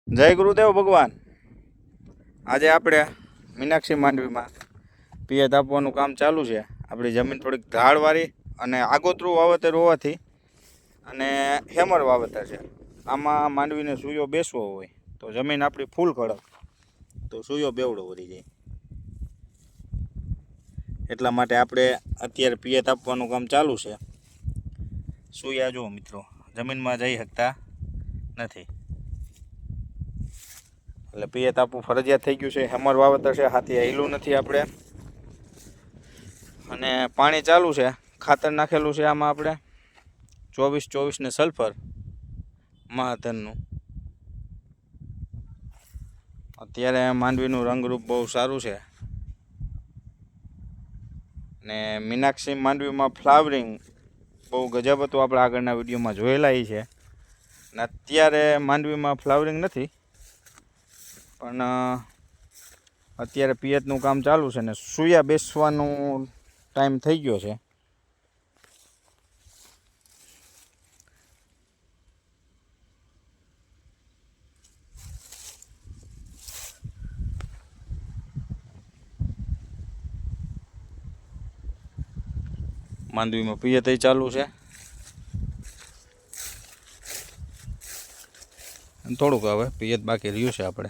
જય ગુરુદેવ ભગવાન। આજે આપણે મીનાક્ષી માંડવીમાં પિયત આપવાનું કામ ચાલુ છે। આપણી જમીન થોડીક ઢાળવાળી અને આગોતરું વાવેતર હોવાથી અને હેમર વાવેતર છે। આમાં માંડવીને સૂયો બેસવો હોય તો જમીન આપણી ફૂલ કડક તો સૂયો બેવડો વળી જાય, એટલા માટે આપણે અત્યારે પિયત આપવાનું કામ ચાલુ છે। સૂયા જુઓ મિત્રો જમીનમાં જઈ શકતા નથી, એટલે પિયત આપવું ફરજિયાત થઈ ગયું છે। હેમર વાવેતર છે, હાથી હેલું નથી આપણે, અને પાણી ચાલુ છે। ખાતર નાખેલું છે આમાં આપણે 24-24 ને સલ્ફર મહાધનનું। અત્યારે માંડવીનું રંગરૂપ બહુ સારું છે ને મીનાક્ષી માંડવીમાં ફ્લાવરિંગ બહુ ગજબ હતું, આપણે આગળના વિડીયોમાં જોયેલા છે। ને અત્યારે માંડવીમાં ફ્લાવરિંગ નથી, પણ અત્યારે પિયતનું કામ ચાલુ છે ને સૂયા બેસવાનું ટાઈમ થઈ ગયો છે। માંડવીમાં પિયત ચાલુ છે, થોડુંક હવે પિયત બાકી રહ્યું છે આપણે।